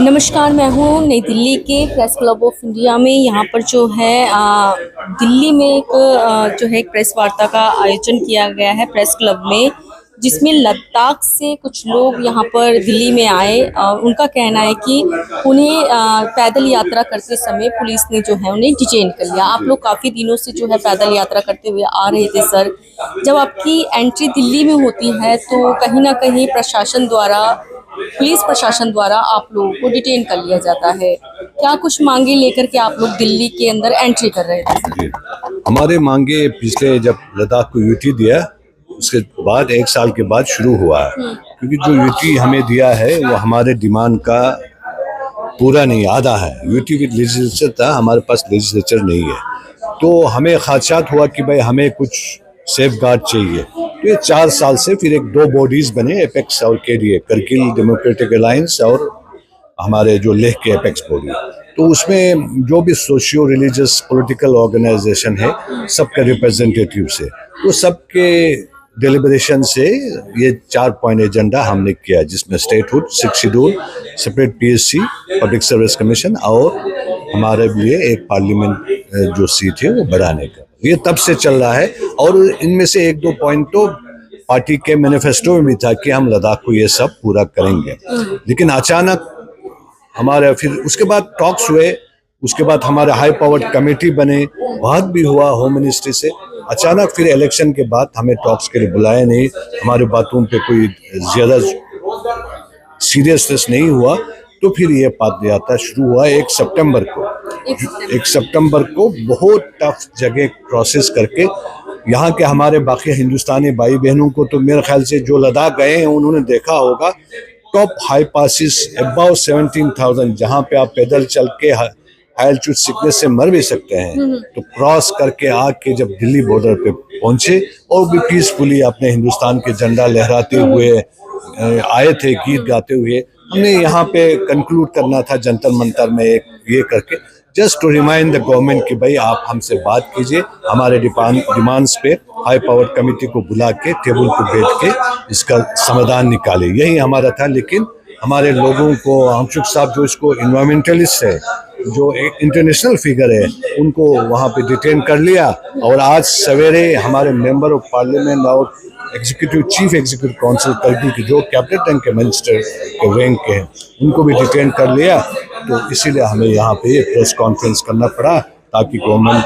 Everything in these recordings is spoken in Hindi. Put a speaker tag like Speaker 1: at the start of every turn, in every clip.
Speaker 1: नमस्कार, मैं हूँ नई दिल्ली के प्रेस क्लब ऑफ इंडिया में। यहाँ पर जो है दिल्ली में एक प्रेस वार्ता का आयोजन किया गया है प्रेस क्लब में, जिसमें लद्दाख से कुछ लोग यहाँ पर दिल्ली में आए। उनका कहना है कि उन्हें पैदल यात्रा करते समय पुलिस ने जो है उन्हें डिटेन कर लिया। आप लोग काफ़ी दिनों से जो है पैदल यात्रा करते हुए आ रहे थे सर। जब आपकी एंट्री दिल्ली में होती है तो कहीं ना कहीं पुलिस प्रशासन द्वारा आप लोगों को डिटेन कर लिया जाता है। क्या कुछ मांगे लेकर के आप लोग दिल्ली के अंदर एंट्री कर रहे थे?
Speaker 2: हमारे मांगे पिछले जब लद्दाख को यूटी दिया उसके बाद 1 साल के बाद शुरू हुआ है, क्योंकि जो यूटी हमें दिया है वो हमारे डिमांड का पूरा नहीं, आधा है। यूटी विद लेजिस्लेचर था, हमारे पास लेजिस्लेचर नहीं है, तो हमें ख़दशात हुआ कि भाई हमें कुछ सेफ गार्ड चाहिए। तो ये 4 साल से फिर 2 बॉडीज बने, एपेक्स और केडीए, करगिल डेमोक्रेटिक अलायंस, और हमारे जो लेह के एपेक्स बॉडी। तो उसमें जो भी सोशियो रिलीजियस पॉलिटिकल ऑर्गेनाइजेशन है सबके रिप्रेजेंटेटिव से, तो सबके डेलिब्रेशन से ये 4 पॉइंट एजेंडा हमने किया, जिसमें statehood, 6 schedule, separate PSC, public service commission, और हमारे लिए एक पार्लियामेंट जो सीट है वो बढ़ाने का। ये तब से चल रहा है, और इनमें से 1-2 पॉइंट तो पार्टी के मैनिफेस्टो में भी था कि हम लद्दाख को ये सब पूरा करेंगे। लेकिन अचानक हमारे फिर उसके बाद टॉक्स हुए, उसके बाद हमारे हाई पावर्ड कमेटी बने, बात भी हुआ होम मिनिस्ट्री से। अचानक फिर इलेक्शन के बाद हमें टॉक्स के लिए बुलाया नहीं, हमारे बातों पे कोई ज़्यादा सीरियसनेस नहीं हुआ। तो फिर ये पदयात्रा शुरू हुआ 1 सितंबर को बहुत टफ जगह क्रॉसेस करके। यहाँ के हमारे बाकी हिंदुस्तानी भाई बहनों को तो मेरे ख्याल से जो लद्दाख गए हैं उन्होंने देखा होगा, टॉप हाई पासिस अबाउ 17,000, जहाँ पे आप पैदल चल के एल्टीट्यूड सिकनेस से मर भी सकते हैं, तो क्रॉस करके आके जब दिल्ली बॉर्डर पे पहुंचे और भी पीसफुली अपने हिंदुस्तान के झंडा लहराते हुए आए थे, गीत गाते हुए। हमने यहाँ पे कंक्लूड करना था जंतर मंतर में ये करके, just to remind the government कि भाई आप हमसे बात कीजिए, हमारे डिमांड्स पे हाई पावर कमेटी को बुला के टेबल पर बैठ के इसका समाधान निकाले, यही हमारा था। लेकिन हमारे लोगों को, हमशुक साहब जो इसको इन्वायरमेंटलिस्ट है, जो एक इंटरनेशनल फिगर है, उनको वहाँ पे डिटेन कर लिया। और आज सवेरे हमारे मेंबर ऑफ पार्लियामेंट और चीफ एग्जीक्यूटिव काउंसिल करगिल की जो कैबिनेट रैंक के मिनिस्टर के रैंक के हैं, उनको भी डिटेन कर लिया। तो इसीलिए हमें यहाँ पे प्रेस कॉन्फ्रेंस करना पड़ा ताकि गवर्नमेंट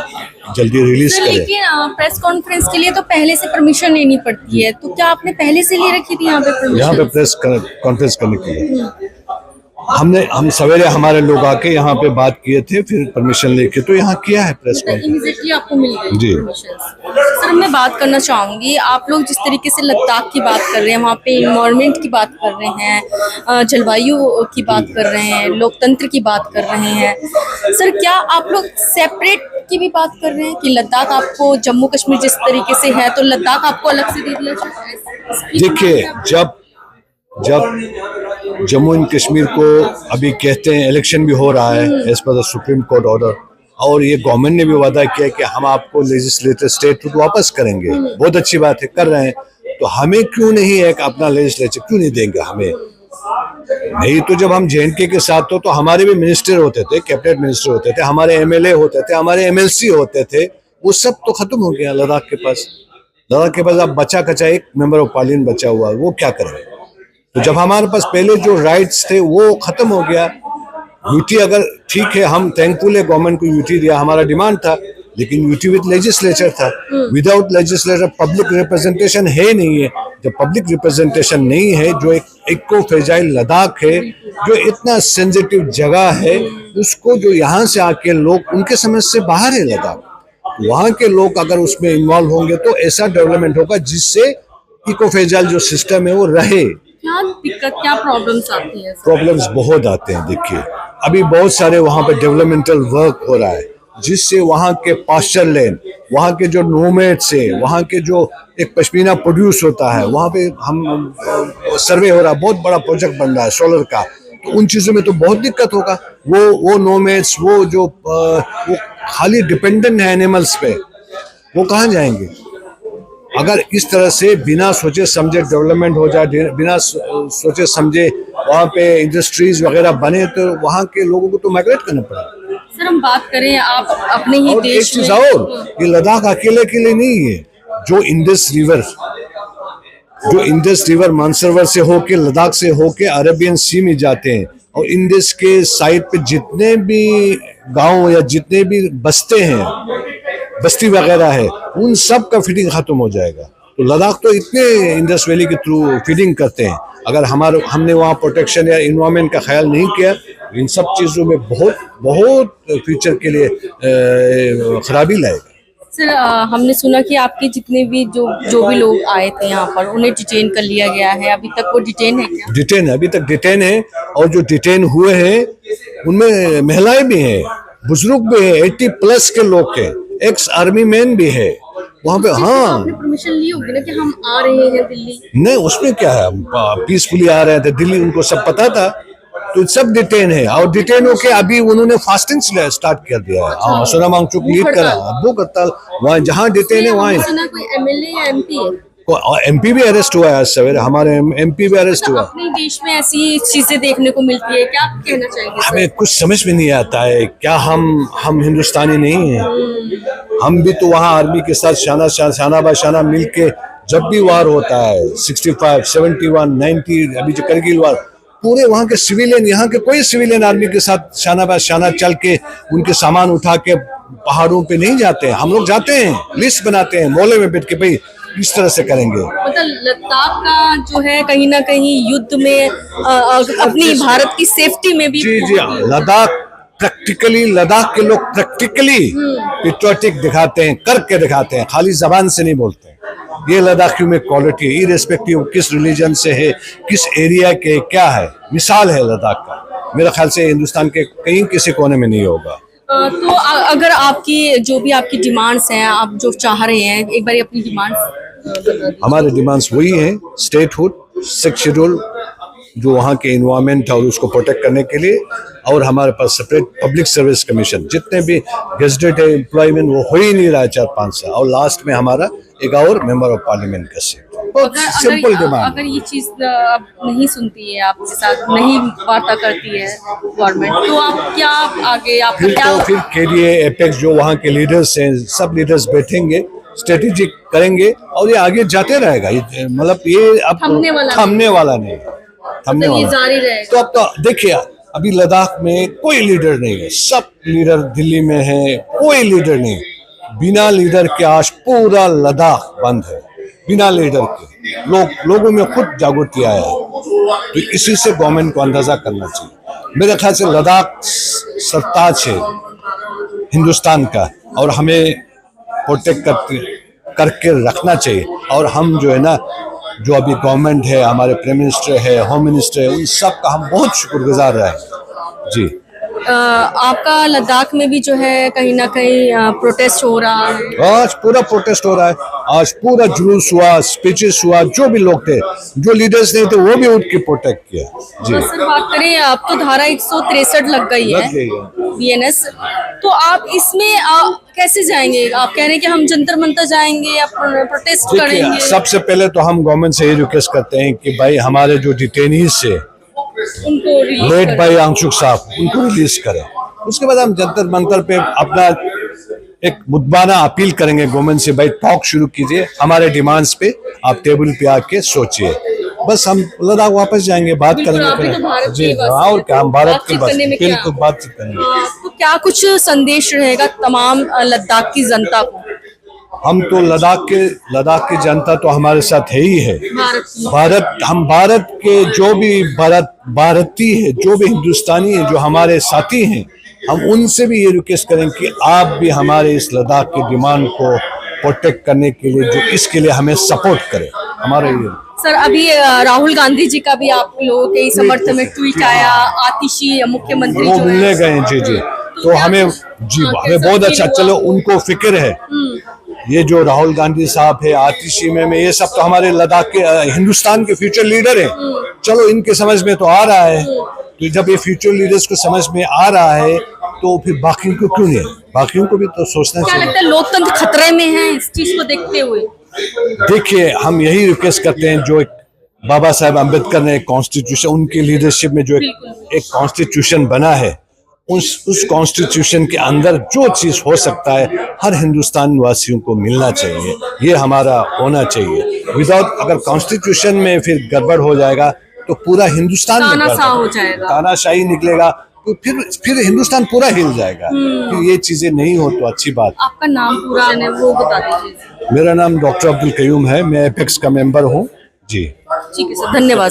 Speaker 2: जल्दी रिलीज करे।
Speaker 1: लेकिन प्रेस कॉन्फ्रेंस के लिए तो पहले से परमिशन लेनी पड़ती है, तो क्या आपने पहले से ले रखी थी यहाँ पे परमिशन?
Speaker 2: यहाँ पे प्रेस कॉन्फ्रेंस करने के लिए हम सवेरे हमारे लोग आके यहाँ पे बात किए थे, फिर परमिशन लेके तो यहाँ किया है प्रेस कॉन्फ्रेंस।
Speaker 1: इमीडिएटली आपको मिल गई
Speaker 2: जी।
Speaker 1: सर, मैं बात करना चाहूँगी, आप लोग जिस तरीके से लद्दाख की बात कर रहे हैं, वहाँ पे इन्वायरमेंट की बात कर रहे हैं, जलवायु की बात कर रहे हैं, लोकतंत्र की बात कर रहे हैं, सर क्या आप लोग सेपरेट की भी बात कर रहे हैं कि लद्दाख आपको जम्मू कश्मीर जिस तरीके से है तो लद्दाख आपको अलग से दे दिया जाए?
Speaker 2: देखिए, जब जम्मू एंड कश्मीर को अभी कहते हैं इलेक्शन भी हो रहा है as per the supreme court order, और ये गवर्नमेंट ने भी वादा किया कि हम आपको लेजिस्लेटिव स्टेटहुड वापस करेंगे, बहुत अच्छी बात है, कर रहे हैं, तो हमें क्यों नहीं एक अपना लेजिस्लेचर क्यों नहीं देंगे हमें? नहीं तो जब हम JNK के साथ तो हमारे भी मिनिस्टर होते थे, कैबिनेट मिनिस्टर होते थे, हमारे MLA होते थे, हमारे MLC होते थे, वो सब तो खत्म हो गया। लद्दाख के पास अब बचा कचा एक मेंबर ऑफ पार्लियामेंट बचा हुआ, वो क्या करें? तो जब हमारे पास पहले जो राइट्स थे वो खत्म हो गया। यूटी अगर ठीक है, हम थैंकफुल है गवर्नमेंट को यूटी दिया, हमारा डिमांड था, लेकिन यूटी विद लेजिस्लेचर था, विदाउट लेजिस्लेचर पब्लिक रिप्रेजेंटेशन है नहीं है। जब पब्लिक रिप्रेजेंटेशन नहीं है, जो एक इको फ्रेजाइल लद्दाख है, जो इतना सेंसिटिव जगह है, उसको जो यहाँ से आके लोग, उनके समझ से बाहर है लद्दाख, वहाँ के लोग अगर उसमें इन्वॉल्व होंगे तो ऐसा डेवलपमेंट होगा जिससे इको फ्रेजाइल जो सिस्टम है वो रहे।
Speaker 1: क्या दिक्कत, क्या प्रॉब्लम्स आती हैं?
Speaker 2: प्रॉब्लम्स बहुत आते हैं। देखिए, अभी बहुत सारे वहाँ पे डेवलपमेंटल वर्क हो रहा है, जिससे वहाँ के पास्चर लैंड, वहाँ के जो नोमैड्स है, वहाँ के जो एक पश्मीना प्रोड्यूस होता है, वहाँ पे हम सर्वे हो रहा है, बहुत बड़ा प्रोजेक्ट बन रहा है सोलर का, तो उन चीज़ों में तो बहुत दिक्कत होगा। वो नोमैड्स, वो खाली डिपेंडेंट है एनिमल्स पे, वो कहाँ जाएंगे? अगर इस तरह से बिना सोचे समझे डेवलपमेंट हो जाए, बिना सोचे समझे वहाँ पे इंडस्ट्रीज वगैरह बने तो वहाँ के लोगों को तो माइग्रेट करना पड़ा।
Speaker 1: सर हम बात करें आप अपने ही
Speaker 2: और एक
Speaker 1: देश
Speaker 2: चीज
Speaker 1: में,
Speaker 2: और, ये लद्दाख अकेले के लिए नहीं है। जो इंडस रिवर मानसरोवर से होके, लद्दाख से होके अरेबियन सी में जाते हैं, और इंडस के साइड पे जितने भी गांव या जितने भी बस्ती वगैरह है, उन सब का फीडिंग खत्म हो जाएगा। तो लद्दाख तो इतने इंडस वैली के थ्रू फीडिंग करते हैं, अगर हमने वहाँ प्रोटेक्शन या इन्वायरमेंट का ख्याल नहीं किया, इन सब चीज़ों में बहुत फ्यूचर के लिए खराबी लाएगा।
Speaker 1: सर हमने सुना कि आपके जितने भी जो भी लोग आए थे यहाँ पर उन्हें डिटेन कर लिया गया है, अभी तक वो डिटेन है क्या?
Speaker 2: डिटेन है, अभी तक डिटेन है, और जो डिटेन हुए हैं उनमें महिलाएं भी हैं, बुजुर्ग भी है, 80+ के लोग हैं, एक्स आर्मी मैन भी है वहाँ पे। हाँ,
Speaker 1: आपने परमिशन ली होगी ना कि हम आ रहे हैं दिल्ली?
Speaker 2: नहीं, उसमें क्या है, पीसफुली आ रहे थे दिल्ली, उनको सब पता था, तो सब डिटेन है। और डिटेन होके अभी उन्होंने फास्टिंग स्टार्ट कर दिया है। हाँ, सोनाम वांगचुक लीड करा भूख हड़ताल, वहाँ जहाँ डिटेन है वहाँ
Speaker 1: सुना कोई एमएलए या एमपी है?
Speaker 2: एमपी भी अरेस्ट हुआ है आज सवेरे, हमारे एमपी भी अरेस्ट हुआ।
Speaker 1: अपने देश में ऐसी चीजें देखने को मिलती है, क्या आप कहना चाहेंगे?
Speaker 2: हमें कुछ समझ में नहीं आता है, क्या हम हिंदुस्तानी नहीं हैं? हम भी तो वहाँ आर्मी के साथ शाना बाशाना मिल के, जब भी वार होता है 65, 71, 90, अभी जो करगिल वार, पूरे वहाँ के सिविलियन, यहाँ के कोई सिविलियन आर्मी के साथ शाना बाशाना चल के उनके सामान उठा के पहाड़ों पे नहीं जाते हैं। हम लोग जाते हैं, लिस्ट बनाते हैं मोहल्ले में बैठ के, भाई इस तरह से करेंगे।
Speaker 1: मतलब लद्दाख का जो है कहीं ना कहीं युद्ध में अपनी भारत की सेफ्टी में भी।
Speaker 2: जी, लद्दाख के लोग प्रैक्टिकली पेट्रियोटिक दिखाते हैं, करके दिखाते हैं, खाली जबान से नहीं बोलते हैं। ये लद्दाखियों में क्वालिटी है, इरेस्पेक्टिव किस रिलीजन से है, किस एरिया के, क्या है, मिसाल है लद्दाख का। मेरे ख्याल से हिंदुस्तान के कहीं किसी कोने में नहीं होगा।
Speaker 1: तो अगर आपकी जो भी आपकी डिमांड्स हैं, आप जो चाह रहे हैं, एक बार अपनी डिमांड्स।
Speaker 2: हमारे डिमांड्स वही हैं, स्टेटहुड, 6 शेड्यूल, जो वहाँ के इन्वायरमेंट है और उसको प्रोटेक्ट करने के लिए, और हमारे पास सेपरेट पब्लिक सर्विस कमीशन, जितने भी गेजेटेड है एम्प्लॉयमेंट वो हो ही नहीं रहा है 4-5 साल, और लास्ट में हमारा एक और मेंबर ऑफ पार्लियामेंट का सीट। बहुत सिंपल डिमांड।
Speaker 1: अगर ये चीज अब नहीं सुनती है, आपके साथ नहीं वार्ता करती है गवर्नमेंट, तो आप क्या आगे आपका क्या?
Speaker 2: फिर केडीए, एपेक्स, जो वहाँ के लीडर्स हैं, सब लीडर्स बैठेंगे, स्ट्रेटेजिक करेंगे, और ये आगे जाते रहेगा। मतलब ये अब थमने वाला नहीं, थमने वाला
Speaker 1: जारी रहेगा।
Speaker 2: तो अब तो देखिए, अभी लद्दाख में कोई लीडर नहीं है, सब लीडर दिल्ली में है, कोई लीडर नहीं। बिना लीडर के आज पूरा लद्दाख बंद है, बिना लीडर के। लोगों में खुद जागृति आया है, तो इसी से गवर्नमेंट को अंदाजा करना चाहिए। मेरे ख्याल से लद्दाख सरताज है हिंदुस्तान का, और हमें प्रोटेक्ट करके रखना चाहिए। और हम जो है ना, जो अभी गवर्नमेंट है, हमारे प्राइम मिनिस्टर है, होम मिनिस्टर है, उन सब का हम बहुत शुक्रगुजार रहे हैं। जी,
Speaker 1: आपका लद्दाख में भी जो है कहीं ना कहीं प्रोटेस्ट हो रहा है।
Speaker 2: आज पूरा प्रोटेस्ट हो रहा है, आज पूरा जुलूस हुआ, स्पीचेस हुआ, जो भी लोग थे, जो लीडर्स नहीं थे, वो भी उठ के प्रोटेक्ट किया। जी,
Speaker 1: सर बात करें, अब तो धारा 163 लग गई है बीएनएस, तो आप इसमें कैसे जाएंगे? आप कह रहे हैं कि हम जंतर मंतर जाएंगे या प्रोटेस्ट करेंगे?
Speaker 2: सबसे पहले तो हम गवर्नमेंट से ये रिक्वेस्ट करते हैं कि भाई हमारे जो डिटेनीज से लेट भाई वांगचुक साहब, उनको रिलीज करें। उसके बाद हम जंतर मंतर पे अपना एक मुद्दाना अपील करेंगे गवर्नमेंट से, भाई टॉक शुरू कीजिए, हमारे डिमांड्स पे आप टेबल पे आके सोचिए। बस हम लद्दाख वापस जाएंगे, बात करेंगे।
Speaker 1: तो
Speaker 2: जी, और क्या, हम भारत के बस बिल्कुल बातचीत करेंगे।
Speaker 1: तो क्या कुछ संदेश रहेगा तमाम लद्दाख की जनता को?
Speaker 2: हम तो लद्दाख की जनता तो हमारे साथ है ही है। हम भारत के जो भी भारतीय है, जो भी हिंदुस्तानी है, जो हमारे साथी हैं, हम उनसे भी ये रिक्वेस्ट करें कि आप भी हमारे इस लद्दाख की डिमांड को प्रोटेक्ट करने के लिए, जो इसके लिए हमें सपोर्ट करें। हमारे ये
Speaker 1: सर अभी राहुल गांधी जी का भी आप लोगों के समर्थन में ट्वीट आया, आतिशी मुख्यमंत्री
Speaker 2: वो
Speaker 1: जो
Speaker 2: मिलने गए। जी, तो हमें बहुत अच्छा, चलो उनको फिक्र है। ये जो राहुल गांधी साहब है, आतिशी में ये सब तो हमारे लद्दाख के, हिंदुस्तान के फ्यूचर लीडर हैं। चलो इनके समझ में तो आ रहा है, तो जब ये फ्यूचर लीडर्स को समझ में आ रहा है, तो फिर बाकियों को क्यों नहीं? बाकियों को भी तो सोचना चाहिए।
Speaker 1: क्या लगता है लोकतंत्र खतरे में है इस चीज को देखते हुए?
Speaker 2: देखिए, हम यही रिक्वेस्ट करते हैं, जो बाबा साहेब अम्बेडकर ने एक कॉन्स्टिट्यूशन, उनकी लीडरशिप में जो एक कॉन्स्टिट्यूशन बना है, उस कॉन्स्टिट्यूशन के अंदर जो चीज हो सकता है हर हिंदुस्तान वासियों को मिलना चाहिए, ये हमारा होना चाहिए। विदाउट, अगर कॉन्स्टिट्यूशन में फिर गड़बड़ हो जाएगा तो पूरा हिंदुस्तान में
Speaker 1: तानाशाह हो जाएगा,
Speaker 2: तानाशाही निकलेगा, तो फिर हिंदुस्तान पूरा हिल जाएगा। फिर ये चीजें नहीं हो तो अच्छी बात।
Speaker 1: आपका नाम पूरा है वो बता दीजिए।
Speaker 2: मेरा नाम डॉक्टर अब्दुल कयूम है, मैं एपेक्स का मेंबर हूँ जी।
Speaker 1: ठीक है सर, धन्यवाद।